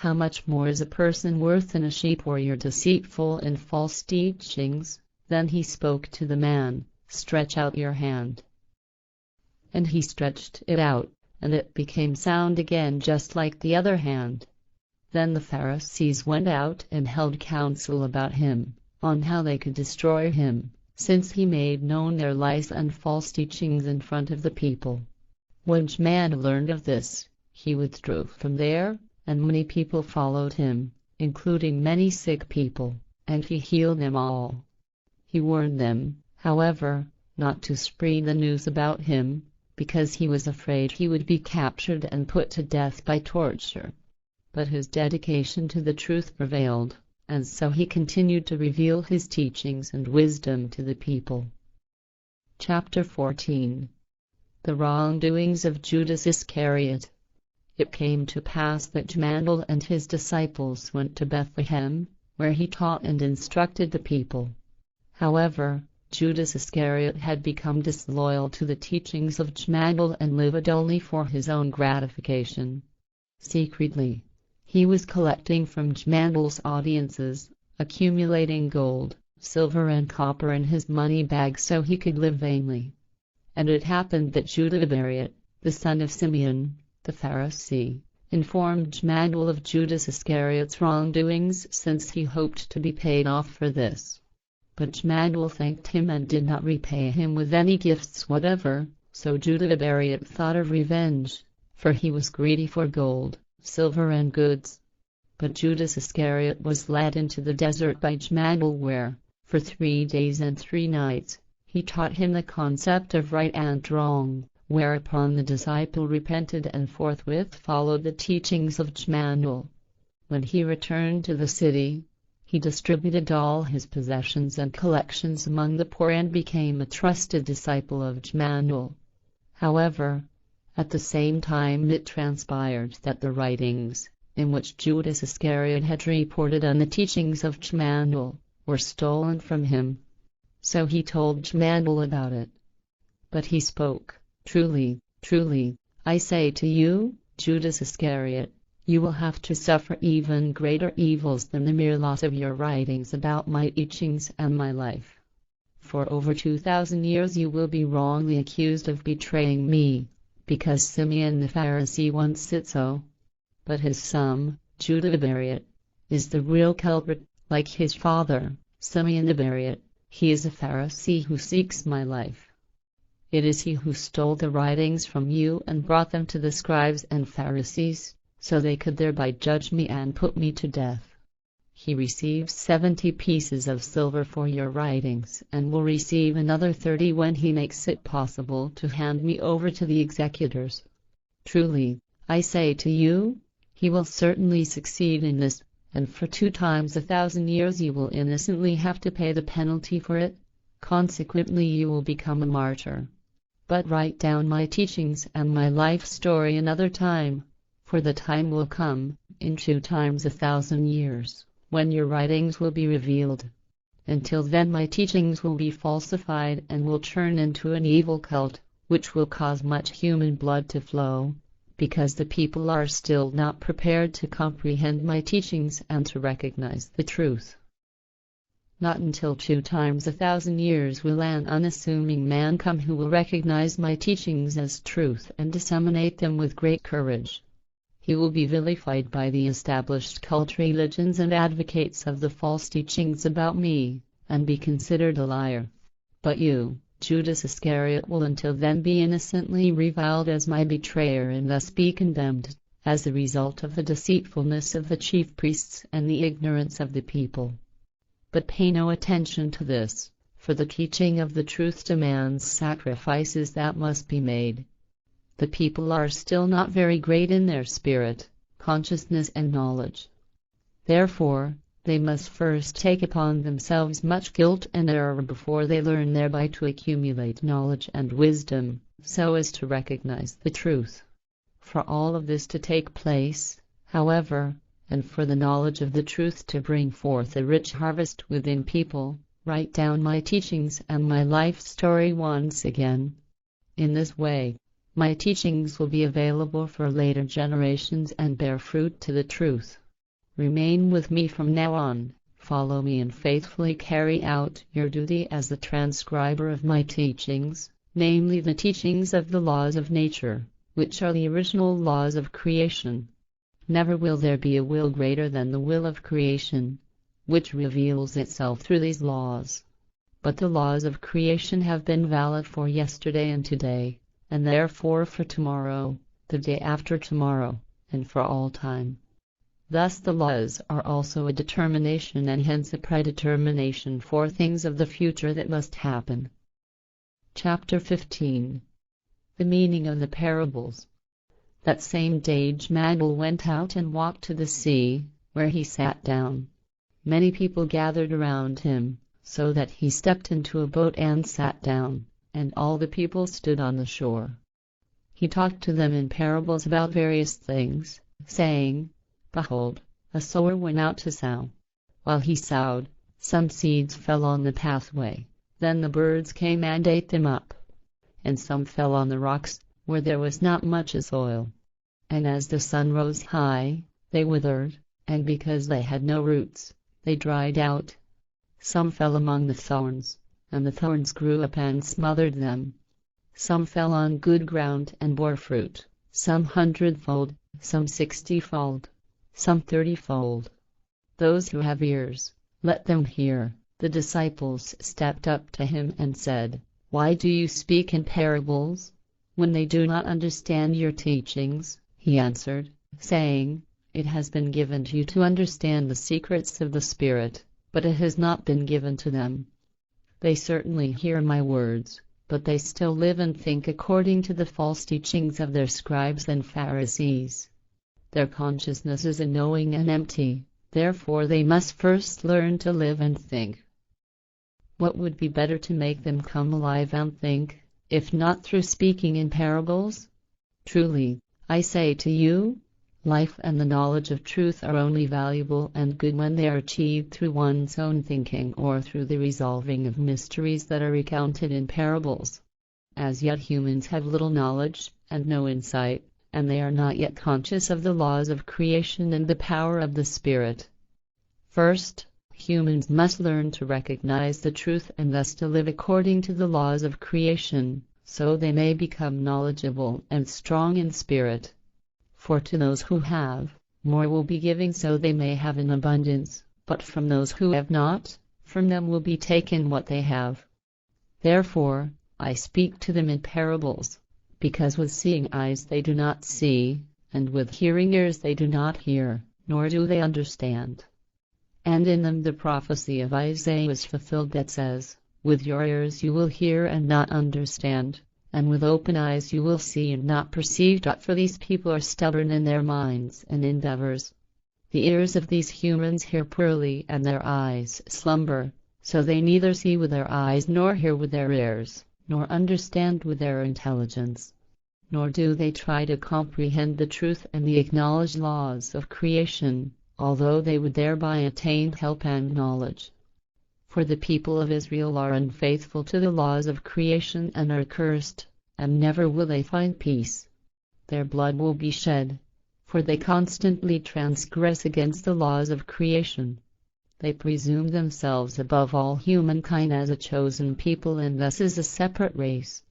How much more is a person worth than a sheep or your deceitful and false teachings? Then he spoke to the man, stretch out your hand. And he stretched it out, and it became sound again just like the other hand. Then the Pharisees went out and held counsel about him, on how they could destroy him, since he made known their lies and false teachings in front of the people. When Jmmanuel learned of this, he withdrew from there, and many people followed him, including many sick people, and he healed them all. He warned them, however, not to spread the news about him, because he was afraid he would be captured and put to death by torture. But his dedication to the truth prevailed, and so he continued to reveal his teachings and wisdom to the people. Chapter 14. The wrongdoings of Judas Iscariot. It came to pass that Jmmanuel and his disciples went to Bethlehem, where he taught and instructed the people. However, Judas Iscariot had become disloyal to the teachings of Jmmanuel and lived only for his own gratification. Secretly, he was collecting from Jmmanuel's audiences, accumulating gold, silver and copper in his money bag so he could live vainly. And it happened that Judas Iscariot, the son of Simeon, the Pharisee, informed Jmmanuel of Judas Iscariot's wrongdoings, since he hoped to be paid off for this. But Jmmanuel thanked him and did not repay him with any gifts whatever, so Judas Iscariot thought of revenge, for he was greedy for gold, silver and goods. But Judas Iscariot was led into the desert by Jmmanuel, where, for 3 days and 3 nights, he taught him the concept of right and wrong, whereupon the disciple repented and forthwith followed the teachings of Jmmanuel. When he returned to the city, he distributed all his possessions and collections among the poor and became a trusted disciple of Jmmanuel. However, at the same time it transpired that the writings, in which Judas Iscariot had reported on the teachings of Jmmanuel, were stolen from him. So he told Jmmanuel about it. But he spoke, Truly, truly, I say to you, Judas Iscariot, you will have to suffer even greater evils than the mere loss of your writings about my teachings and my life. For over 2,000 years you will be wrongly accused of betraying me, because Simeon the Pharisee once said so. But his son, Judas Iscariot, is the real culprit, like his father, Simeon Iscariot. He is a Pharisee who seeks my life. It is he who stole the writings from you and brought them to the scribes and Pharisees, so they could thereby judge me and put me to death. He receives 70 pieces of silver for your writings and will receive another 30 when he makes it possible to hand me over to the executors. Truly, I say to you, he will certainly succeed in this, and for 2 times 1,000 years you will innocently have to pay the penalty for it. Consequently you will become a martyr. But write down my teachings and my life story another time, for the time will come, in 2 times 1,000 years, when your writings will be revealed. Until then my teachings will be falsified and will turn into an evil cult, which will cause much human blood to flow, because the people are still not prepared to comprehend my teachings and to recognize the truth. Not until 2 times 1,000 years will an unassuming man come who will recognize my teachings as truth and disseminate them with great courage. He will be vilified by the established cult religions and advocates of the false teachings about me, and be considered a liar. But you, Judas Iscariot, will until then be innocently reviled as my betrayer and thus be condemned, as the result of the deceitfulness of the chief priests and the ignorance of the people. But pay no attention to this, for the teaching of the truth demands sacrifices that must be made. The people are still not very great in their spirit, consciousness and knowledge. Therefore, they must first take upon themselves much guilt and error before they learn thereby to accumulate knowledge and wisdom, so as to recognize the truth. For all of this to take place, however, and for the knowledge of the truth to bring forth a rich harvest within people, write down my teachings and my life story once again. In this way, my teachings will be available for later generations and bear fruit to the truth. Remain with me from now on, follow me and faithfully carry out your duty as the transcriber of my teachings, namely the teachings of the laws of nature, which are the original laws of creation. Never will there be a will greater than the will of creation, which reveals itself through these laws. But the laws of creation have been valid for yesterday and today, and therefore for tomorrow, the day after tomorrow, and for all time. Thus the laws are also a determination and hence a predetermination for things of the future that must happen. Chapter 15. The meaning of the parables. That same day Jmmanuel went out and walked to the sea, where he sat down. Many people gathered around him, so that he stepped into a boat and sat down, and all the people stood on the shore. He talked to them in parables about various things, saying, Behold, a sower went out to sow. While he sowed, some seeds fell on the pathway, then the birds came and ate them up. And some fell on the rocks, where there was not much soil. And as the sun rose high, they withered, and because they had no roots, they dried out. Some fell among the thorns, and the thorns grew up and smothered them. Some fell on good ground and bore fruit, some 100-fold, some 60-fold, some 30-fold. Those who have ears, let them hear. The disciples stepped up to him and said, Why do you speak in parables? When they do not understand your teachings, he answered, saying, It has been given to you to understand the secrets of the Spirit, but it has not been given to them. They certainly hear my words, but they still live and think according to the false teachings of their scribes and Pharisees. Their consciousness is unknowing and empty, therefore they must first learn to live and think. What would be better to make them come alive and think, if not through speaking in parables? Truly, I say to you, life and the knowledge of truth are only valuable and good when they are achieved through one's own thinking or through the resolving of mysteries that are recounted in parables. As yet humans have little knowledge and no insight, and they are not yet conscious of the laws of creation and the power of the Spirit. First, humans must learn to recognize the truth and thus to live according to the laws of creation, so they may become knowledgeable and strong in spirit. For to those who have, more will be given so they may have in abundance, but from those who have not, from them will be taken what they have. Therefore, I speak to them in parables, because with seeing eyes they do not see, and with hearing ears they do not hear, nor do they understand. And in them the prophecy of Isaiah is fulfilled that says, With your ears you will hear and not understand, and with open eyes you will see and not perceive. For these people are stubborn in their minds and endeavors. The ears of these humans hear poorly and their eyes slumber, so they neither see with their eyes nor hear with their ears, nor understand with their intelligence. Nor do they try to comprehend the truth and the acknowledged laws of creation, although they would thereby attain help and knowledge. For the people of Israel are unfaithful to the laws of creation and are cursed, and never will they find peace. Their blood will be shed, for they constantly transgress against the laws of creation. They presume themselves above all humankind as a chosen people and thus as a separate race.